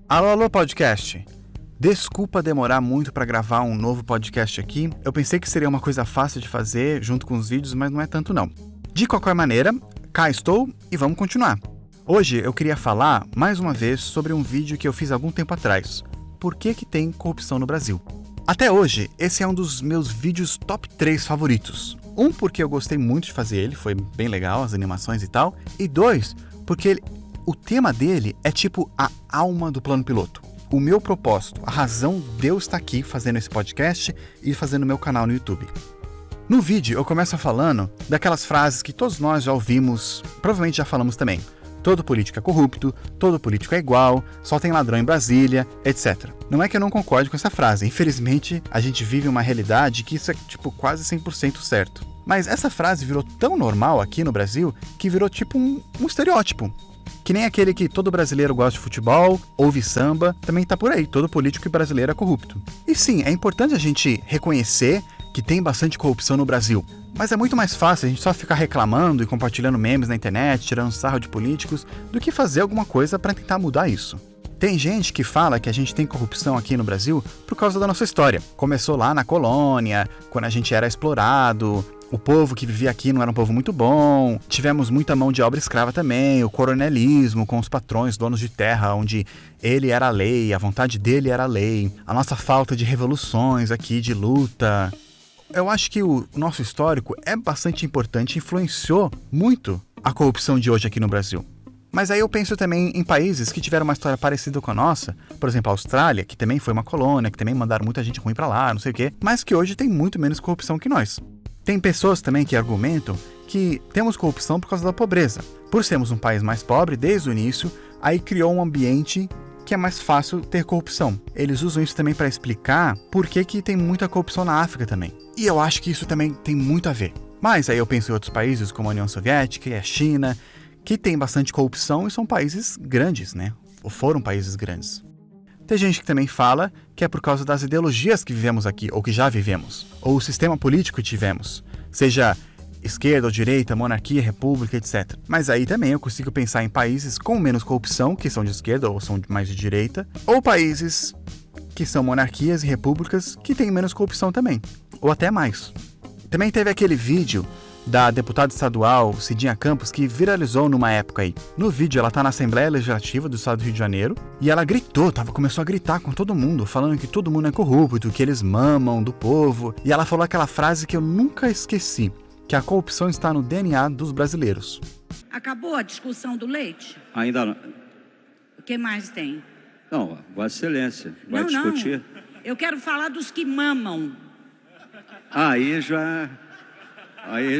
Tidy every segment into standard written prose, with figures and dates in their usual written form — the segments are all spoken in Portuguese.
Alô, alô, podcast! Desculpa demorar muito para gravar um novo podcast aqui. Eu pensei que seria uma coisa fácil de fazer junto com os vídeos, mas não é tanto não. De qualquer maneira, cá estou e vamos continuar. Hoje eu queria falar mais uma vez sobre um vídeo que eu fiz algum tempo atrás. Por que tem corrupção no Brasil? Até hoje, esse é um dos meus vídeos top 3 favoritos. Um, porque eu gostei muito de fazer ele, foi bem legal, as animações e tal. E dois, porque o tema dele é tipo a alma do plano piloto. O meu propósito, a razão de eu estar aqui fazendo esse podcast e fazendo meu canal no YouTube. No vídeo eu começo falando daquelas frases que todos nós já ouvimos, provavelmente já falamos também. Todo político é corrupto, todo político é igual, só tem ladrão em Brasília, etc. Não é que eu não concorde com essa frase, infelizmente a gente vive uma realidade que isso é tipo quase 100% certo. Mas essa frase virou tão normal aqui no Brasil que virou tipo um estereótipo. Que nem aquele que todo brasileiro gosta de futebol, ouve samba, também tá por aí, todo político brasileiro é corrupto. E sim, é importante a gente reconhecer que tem bastante corrupção no Brasil. Mas é muito mais fácil a gente só ficar reclamando e compartilhando memes na internet, tirando sarro de políticos, do que fazer alguma coisa para tentar mudar isso. Tem gente que fala que a gente tem corrupção aqui no Brasil por causa da nossa história. Começou lá na colônia, quando a gente era explorado. O povo que vivia aqui não era um povo muito bom, tivemos muita mão de obra escrava também, o coronelismo com os patrões, donos de terra, onde ele era a lei, a vontade dele era a lei, a nossa falta de revoluções aqui, de luta. Eu acho que o nosso histórico é bastante importante, influenciou muito a corrupção de hoje aqui no Brasil. Mas aí eu penso também em países que tiveram uma história parecida com a nossa, por exemplo, a Austrália, que também foi uma colônia, que também mandaram muita gente ruim pra lá, não sei o quê, mas que hoje tem muito menos corrupção que nós. Tem pessoas também que argumentam que temos corrupção por causa da pobreza. Por sermos um país mais pobre desde o início, aí criou um ambiente que é mais fácil ter corrupção. Eles usam isso também para explicar por que tem muita corrupção na África também. E eu acho que isso também tem muito a ver. Mas aí eu penso em outros países como a União Soviética e a China, que tem bastante corrupção e são países grandes, né? Ou foram países grandes. Tem gente que também fala que é por causa das ideologias que vivemos aqui, ou que já vivemos, ou o sistema político que tivemos, seja esquerda ou direita, monarquia, república, etc. Mas aí também eu consigo pensar em países com menos corrupção, que são de esquerda ou são mais de direita, ou países que são monarquias e repúblicas que têm menos corrupção também, ou até mais. Também teve aquele vídeo da deputada estadual Cidinha Campos, que viralizou numa época aí. No vídeo ela tá na Assembleia Legislativa do Estado do Rio de Janeiro e ela gritou, começou a gritar com todo mundo, falando que todo mundo é corrupto, que eles mamam do povo. E ela falou aquela frase que eu nunca esqueci, que a corrupção está no DNA dos brasileiros. Acabou a discussão do leite? Ainda não. O que mais tem? Não, Vossa Excelência vai discutir. Não. Eu quero falar dos que mamam. Aí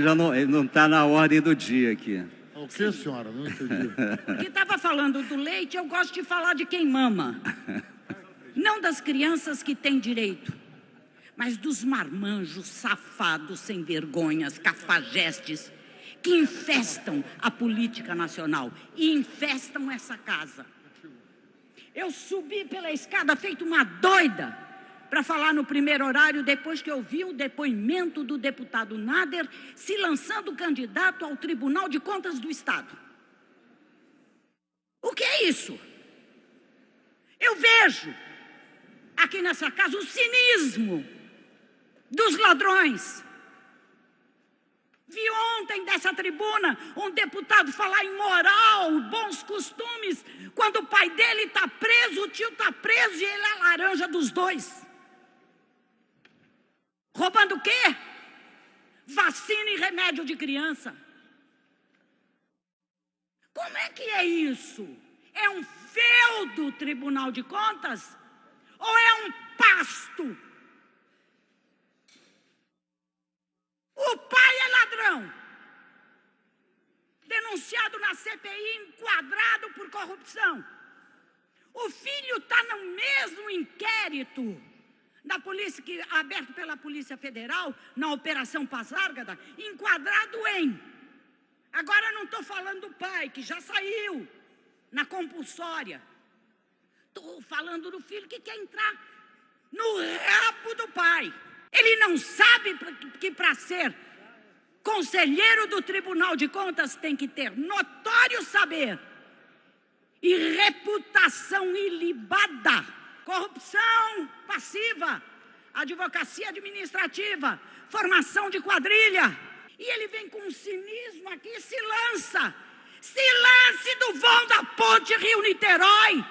já não está na ordem do dia aqui. O que, senhora? Não entendi. Porque estava falando do leite, eu gosto de falar de quem mama. Não das crianças que têm direito, mas dos marmanjos, safados, sem vergonhas, cafajestes, que infestam a política nacional e infestam essa casa. Eu subi pela escada feito uma doida para falar no primeiro horário, depois que eu vi o depoimento do deputado Nader se lançando candidato ao Tribunal de Contas do Estado. O que é isso? Eu vejo aqui nessa casa o cinismo dos ladrões. Vi ontem dessa tribuna um deputado falar em moral, bons costumes, quando o pai dele está preso, o tio está preso e ele é a laranja dos dois. Roubando o quê? Vacina e remédio de criança. Como é que é isso? É um feudo Tribunal de Contas? Ou é um pasto? O pai é ladrão. Denunciado na CPI, enquadrado por corrupção. O filho está no mesmo inquérito da polícia, aberto pela Polícia Federal, na Operação Pasárgada, enquadrado em... Agora não estou falando do pai, que já saiu na compulsória. Estou falando do filho que quer entrar no rabo do pai. Ele não sabe que para ser conselheiro do Tribunal de Contas tem que ter notório saber e reputação ilibada, corrupção passiva, advocacia administrativa, formação de quadrilha. E ele vem com um cinismo aqui e se lance do vão da ponte Rio-Niterói.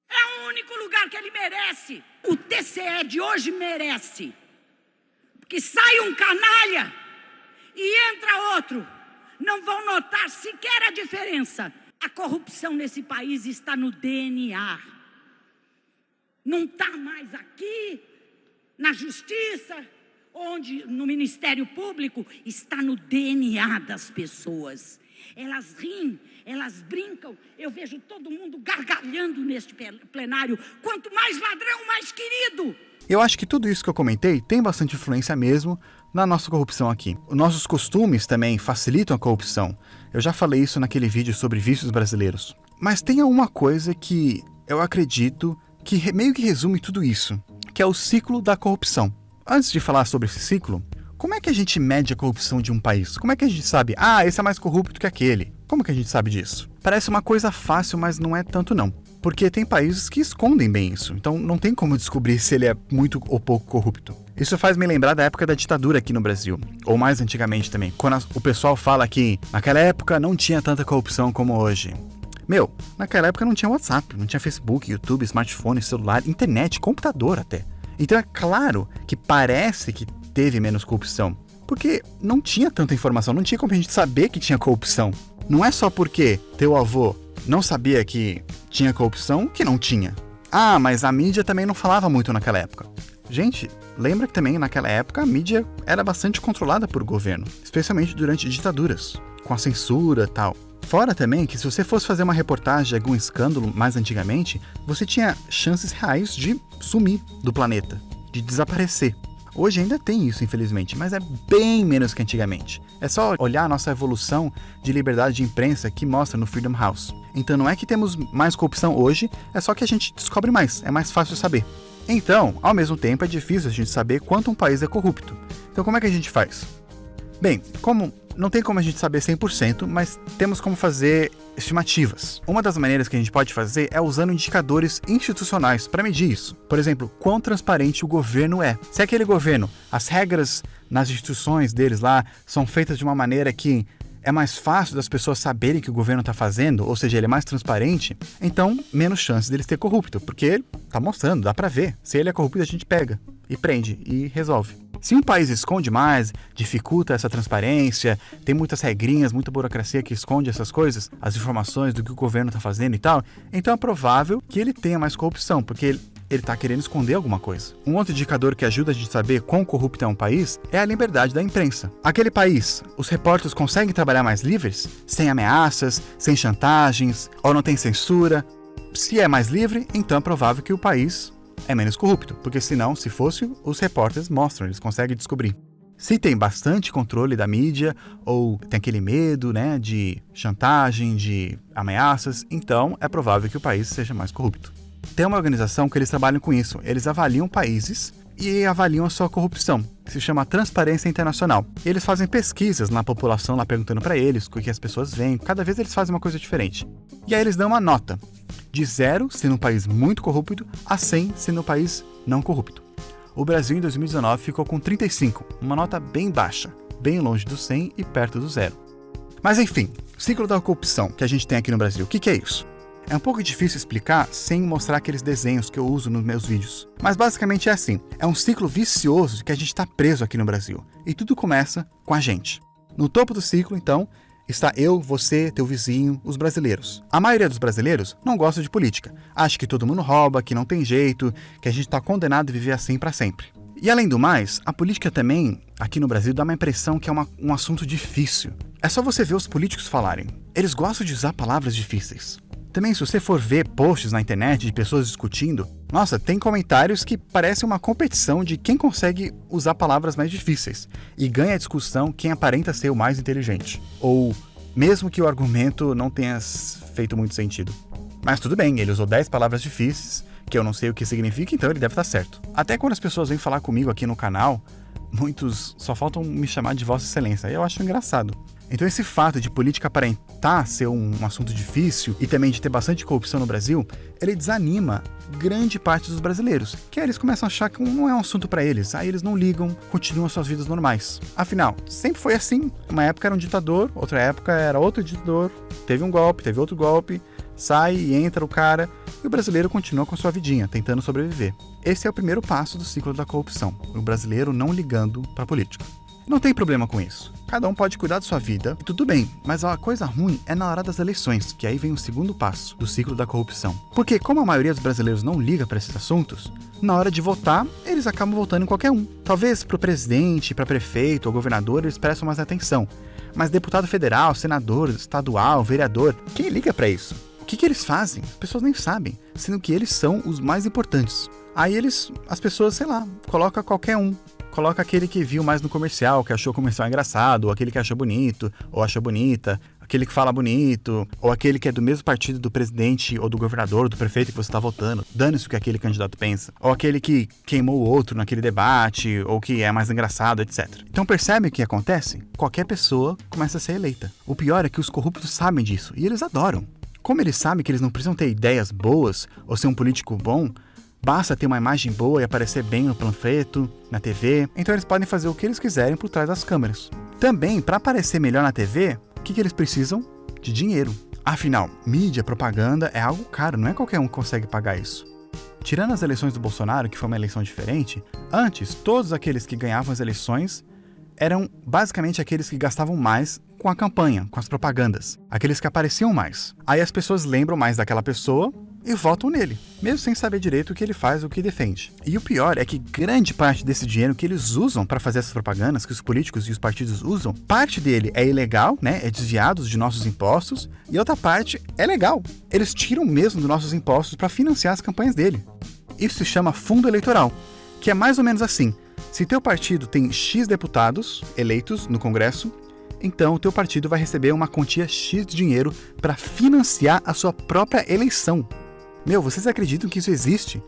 É o único lugar que ele merece. O TCE de hoje merece. Que sai um canalha e entra outro. Não vão notar sequer a diferença. A corrupção nesse país está no DNA. Não está mais aqui, na justiça, onde no Ministério Público, está no DNA das pessoas. Elas riem, elas brincam, eu vejo todo mundo gargalhando neste plenário. Quanto mais ladrão, mais querido. Eu acho que tudo isso que eu comentei tem bastante influência mesmo na nossa corrupção aqui. Os nossos costumes também facilitam a corrupção. Eu já falei isso naquele vídeo sobre vícios brasileiros. Mas tem uma coisa que eu acredito que meio que resume tudo isso, que é o ciclo da corrupção. Antes de falar sobre esse ciclo, como é que a gente mede a corrupção de um país? Como é que a gente sabe, esse é mais corrupto que aquele? Como que a gente sabe disso? Parece uma coisa fácil, mas não é tanto não. Porque tem países que escondem bem isso, então não tem como descobrir se ele é muito ou pouco corrupto. Isso faz me lembrar da época da ditadura aqui no Brasil, ou mais antigamente também, quando o pessoal fala que naquela época não tinha tanta corrupção como hoje. Naquela época não tinha WhatsApp, não tinha Facebook, YouTube, smartphone, celular, internet, computador até. Então é claro que parece que teve menos corrupção, porque não tinha tanta informação, não tinha como a gente saber que tinha corrupção. Não é só porque teu avô não sabia que tinha corrupção que não tinha. Mas a mídia também não falava muito naquela época. Gente, lembra que também naquela época a mídia era bastante controlada por governo, especialmente durante ditaduras, com a censura e tal. Fora também que se você fosse fazer uma reportagem de algum escândalo mais antigamente, você tinha chances reais de sumir do planeta, de desaparecer. Hoje ainda tem isso, infelizmente, mas é bem menos que antigamente. É só olhar a nossa evolução de liberdade de imprensa que mostra no Freedom House. Então não é que temos mais corrupção hoje, é só que a gente descobre mais, é mais fácil saber. Então, ao mesmo tempo, é difícil a gente saber quanto um país é corrupto. Então como é que a gente faz? Bem, não tem como a gente saber 100%, mas temos como fazer estimativas. Uma das maneiras que a gente pode fazer é usando indicadores institucionais para medir isso. Por exemplo, quão transparente o governo é. Se aquele governo, as regras nas instituições deles lá são feitas de uma maneira que é mais fácil das pessoas saberem que o governo está fazendo, ou seja, ele é mais transparente, então menos chance dele ser corrupto, porque ele está mostrando, dá para ver. Se ele é corrupto, a gente pega e prende e resolve. Se um país esconde mais, dificulta essa transparência, tem muitas regrinhas, muita burocracia que esconde essas coisas, as informações do que o governo está fazendo e tal, então é provável que ele tenha mais corrupção, porque ele está querendo esconder alguma coisa. Um outro indicador que ajuda a gente a saber quão corrupto é um país é a liberdade da imprensa. Aquele país, os repórteres conseguem trabalhar mais livres? Sem ameaças, sem chantagens, ou não tem censura? Se é mais livre, então é provável que o país é menos corrupto, porque senão, se fosse, os repórteres mostram, eles conseguem descobrir. Se tem bastante controle da mídia, ou tem aquele medo, de chantagem, de ameaças, então é provável que o país seja mais corrupto. Tem uma organização que eles trabalham com isso, eles avaliam países e avaliam a sua corrupção, que se chama Transparência Internacional. Eles fazem pesquisas na população, lá perguntando para eles o que as pessoas veem, cada vez eles fazem uma coisa diferente. E aí eles dão uma nota, de 0 sendo um país muito corrupto, a 100 sendo um país não corrupto. O Brasil em 2019 ficou com 35, uma nota bem baixa, bem longe do 100 e perto do 0. Mas enfim, o ciclo da corrupção que a gente tem aqui no Brasil, o que é isso? É um pouco difícil explicar sem mostrar aqueles desenhos que eu uso nos meus vídeos. Mas basicamente é assim, é um ciclo vicioso que a gente está preso aqui no Brasil. E tudo começa com a gente. No topo do ciclo, então, está eu, você, teu vizinho, os brasileiros. A maioria dos brasileiros não gosta de política. Acha que todo mundo rouba, que não tem jeito, que a gente está condenado a viver assim para sempre. E além do mais, a política também, aqui no Brasil, dá uma impressão que é um assunto difícil. É só você ver os políticos falarem. Eles gostam de usar palavras difíceis. Também, se você for ver posts na internet de pessoas discutindo, nossa, tem comentários que parecem uma competição de quem consegue usar palavras mais difíceis e ganha a discussão quem aparenta ser o mais inteligente. Ou mesmo que o argumento não tenha feito muito sentido. Mas tudo bem, ele usou 10 palavras difíceis, que eu não sei o que significa, então ele deve estar certo. Até quando as pessoas vêm falar comigo aqui no canal, muitos só faltam me chamar de Vossa Excelência. Aí eu acho engraçado. Então esse fato de política aparentar ser um assunto difícil e também de ter bastante corrupção no Brasil, ele desanima grande parte dos brasileiros, que aí eles começam a achar que não é um assunto para eles, aí eles não ligam, continuam suas vidas normais. Afinal, sempre foi assim. Uma época era um ditador, outra época era outro ditador, teve um golpe, teve outro golpe, sai e entra o cara, e o brasileiro continua com sua vidinha, tentando sobreviver. Esse é o primeiro passo do ciclo da corrupção, o brasileiro não ligando para a política. Não tem problema com isso. Cada um pode cuidar da sua vida, e tudo bem, mas a coisa ruim é na hora das eleições, que aí vem o segundo passo do ciclo da corrupção. Porque como a maioria dos brasileiros não liga para esses assuntos, na hora de votar, eles acabam votando em qualquer um. Talvez para o presidente, para prefeito ou governador eles prestam mais atenção, mas deputado federal, senador, estadual, vereador, quem liga para isso? O que eles fazem? As pessoas nem sabem, sendo que eles são os mais importantes. Aí as pessoas, sei lá, colocam qualquer um. Coloca aquele que viu mais no comercial, que achou o comercial engraçado, ou aquele que achou bonito, ou achou bonita, aquele que fala bonito, ou aquele que é do mesmo partido do presidente, ou do governador, ou do prefeito que você está votando. Dane-se o que aquele candidato pensa. Ou aquele que queimou o outro naquele debate, ou que é mais engraçado, etc. Então percebe o que acontece? Qualquer pessoa começa a ser eleita. O pior é que os corruptos sabem disso, e eles adoram. Como eles sabem que eles não precisam ter ideias boas, ou ser um político bom, basta ter uma imagem boa e aparecer bem no panfleto, na TV, então eles podem fazer o que eles quiserem por trás das câmeras. Também, para aparecer melhor na TV, o que eles precisam? De dinheiro. Afinal, mídia, propaganda é algo caro, não é qualquer um que consegue pagar isso. Tirando as eleições do Bolsonaro, que foi uma eleição diferente, antes, todos aqueles que ganhavam as eleições eram basicamente aqueles que gastavam mais com a campanha, com as propagandas, aqueles que apareciam mais. Aí as pessoas lembram mais daquela pessoa e votam nele, mesmo sem saber direito o que ele faz, o que defende. E o pior é que grande parte desse dinheiro que eles usam para fazer essas propagandas, que os políticos e os partidos usam, parte dele é ilegal, né? É desviado de nossos impostos, e outra parte é legal. Eles tiram mesmo dos nossos impostos para financiar as campanhas dele. Isso se chama fundo eleitoral, que é mais ou menos assim. Se teu partido tem X deputados eleitos no Congresso, então o teu partido vai receber uma quantia X de dinheiro para financiar a sua própria eleição. Meu, vocês acreditam que isso existe?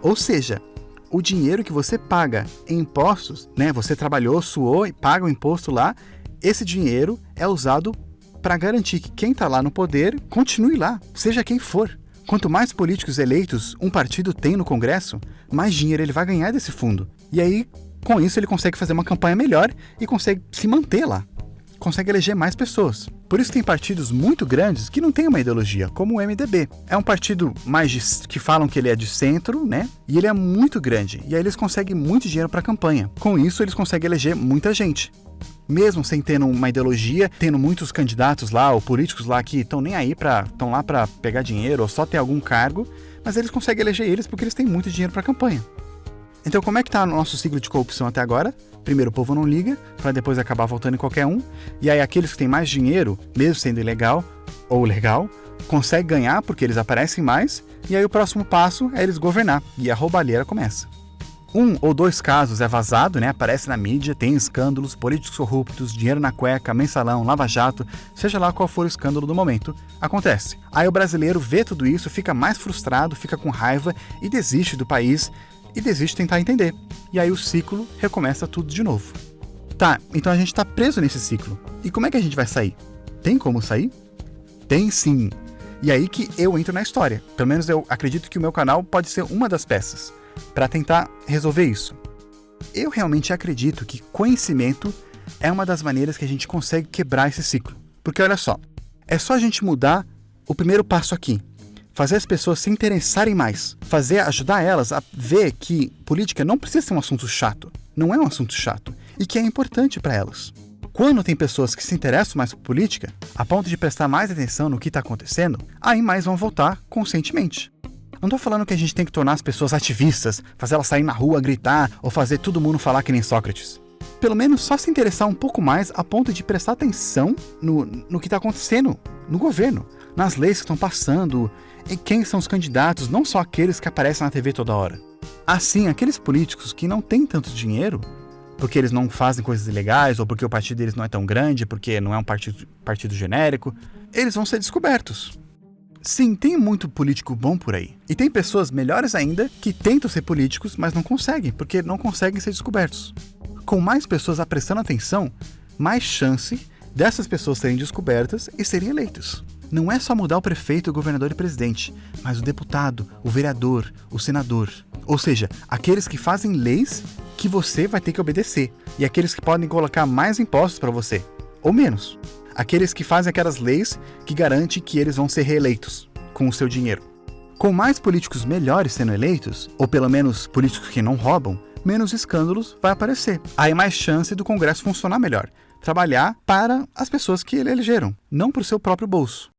Ou seja, o dinheiro que você paga em impostos, né? Você trabalhou, suou e paga o imposto lá, esse dinheiro é usado para garantir que quem está lá no poder continue lá, seja quem for. Quanto mais políticos eleitos um partido tem no Congresso, mais dinheiro ele vai ganhar desse fundo. E aí, com isso, ele consegue fazer uma campanha melhor e consegue se manter lá. Consegue eleger mais pessoas. Por isso tem partidos muito grandes que não têm uma ideologia, como o MDB. É um partido que falam que ele é de centro, né? E ele é muito grande. E aí eles conseguem muito dinheiro para a campanha. Com isso, eles conseguem eleger muita gente. Mesmo sem ter uma ideologia, tendo muitos candidatos lá, ou políticos lá que estão nem aí estão lá para pegar dinheiro ou só ter algum cargo, mas eles conseguem eleger eles porque eles têm muito dinheiro para a campanha. Então como é que está o nosso ciclo de corrupção até agora? Primeiro o povo não liga, para depois acabar votando em qualquer um, e aí aqueles que têm mais dinheiro, mesmo sendo ilegal ou legal, conseguem ganhar porque eles aparecem mais, e aí o próximo passo é eles governar, e a roubalheira começa. 1 ou 2 casos é vazado, né? Aparece na mídia, tem escândalos, políticos corruptos, dinheiro na cueca, mensalão, lava-jato, seja lá qual for o escândalo do momento, acontece. Aí o brasileiro vê tudo isso, fica mais frustrado, fica com raiva e desiste do país, e desiste de tentar entender. E aí o ciclo recomeça tudo de novo. Tá, então a gente está preso nesse ciclo. E como é que a gente vai sair? Tem como sair? Tem sim. E aí que eu entro na história. Pelo menos eu acredito que o meu canal pode ser uma das peças para tentar resolver isso. Eu realmente acredito que conhecimento é uma das maneiras que a gente consegue quebrar esse ciclo. Porque olha só, é só a gente mudar o primeiro passo aqui. Fazer as pessoas se interessarem mais. Ajudar elas a ver que política não precisa ser um assunto chato. Não é um assunto chato. E que é importante para elas. Quando tem pessoas que se interessam mais por política, a ponto de prestar mais atenção no que está acontecendo, aí mais vão votar conscientemente. Não estou falando que a gente tem que tornar as pessoas ativistas, fazer elas sair na rua, gritar, ou fazer todo mundo falar que nem Sócrates. Pelo menos só se interessar um pouco mais a ponto de prestar atenção no que está acontecendo no governo, nas leis que estão passando, em quem são os candidatos, não só aqueles que aparecem na TV toda hora. Assim, aqueles políticos que não têm tanto dinheiro, porque eles não fazem coisas ilegais, ou porque o partido deles não é tão grande, porque não é um partido genérico, eles vão ser descobertos. Sim, tem muito político bom por aí. E tem pessoas melhores ainda que tentam ser políticos, mas não conseguem, porque não conseguem ser descobertos. Com mais pessoas prestando atenção, mais chance dessas pessoas serem descobertas e serem eleitos. Não é só mudar o prefeito, o governador e o presidente, mas o deputado, o vereador, o senador. Ou seja, aqueles que fazem leis que você vai ter que obedecer. E aqueles que podem colocar mais impostos para você, ou menos. Aqueles que fazem aquelas leis que garantem que eles vão ser reeleitos com o seu dinheiro. Com mais políticos melhores sendo eleitos, ou pelo menos políticos que não roubam, menos escândalos vai aparecer. Aí mais chance do Congresso funcionar melhor. Trabalhar para as pessoas que ele elegeram, não para o seu próprio bolso.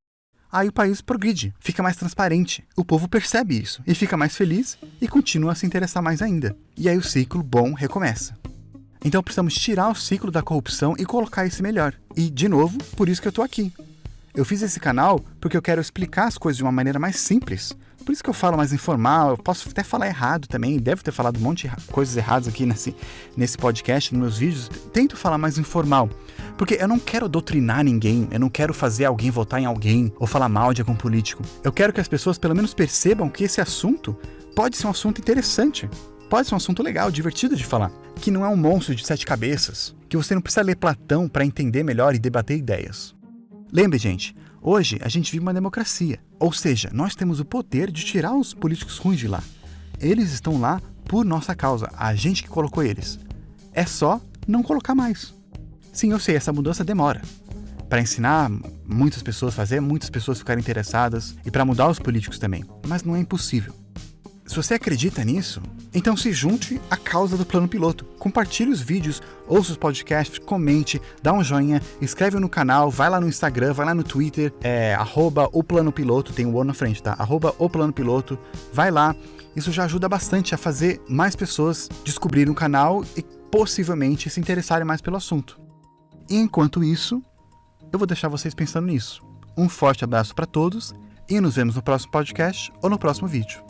Aí o país progride, fica mais transparente, o povo percebe isso e fica mais feliz e continua a se interessar mais ainda. E aí o ciclo bom recomeça. Então precisamos tirar o ciclo da corrupção e colocar esse melhor. E, de novo, por isso que eu tô aqui. Eu fiz esse canal porque eu quero explicar as coisas de uma maneira mais simples. Por isso que eu falo mais informal, eu posso até falar errado também, devo ter falado um monte de coisas erradas aqui nesse podcast, nos meus vídeos. Tento falar mais informal, porque eu não quero doutrinar ninguém, eu não quero fazer alguém votar em alguém ou falar mal de algum político. Eu quero que as pessoas pelo menos percebam que esse assunto pode ser um assunto interessante, pode ser um assunto legal, divertido de falar, que não é um monstro de 7 cabeças, que você não precisa ler Platão para entender melhor e debater ideias. Lembre, gente, hoje a gente vive uma democracia, ou seja, nós temos o poder de tirar os políticos ruins de lá. Eles estão lá por nossa causa, a gente que colocou eles. É só não colocar mais. Sim, eu sei, essa mudança demora. Para ensinar muitas pessoas a fazer, muitas pessoas ficarem interessadas e para mudar os políticos também, mas não é impossível. Se você acredita nisso, então se junte à causa do Plano Piloto. Compartilhe os vídeos, ouça os podcasts, comente, dá um joinha, inscreve no canal, vai lá no Instagram, vai lá no Twitter, @oplanopiloto, tem o O na frente, tá? @oplanopiloto, vai lá. Isso já ajuda bastante a fazer mais pessoas descobrirem o canal e possivelmente se interessarem mais pelo assunto. E enquanto isso, eu vou deixar vocês pensando nisso. Um forte abraço para todos e nos vemos no próximo podcast ou no próximo vídeo.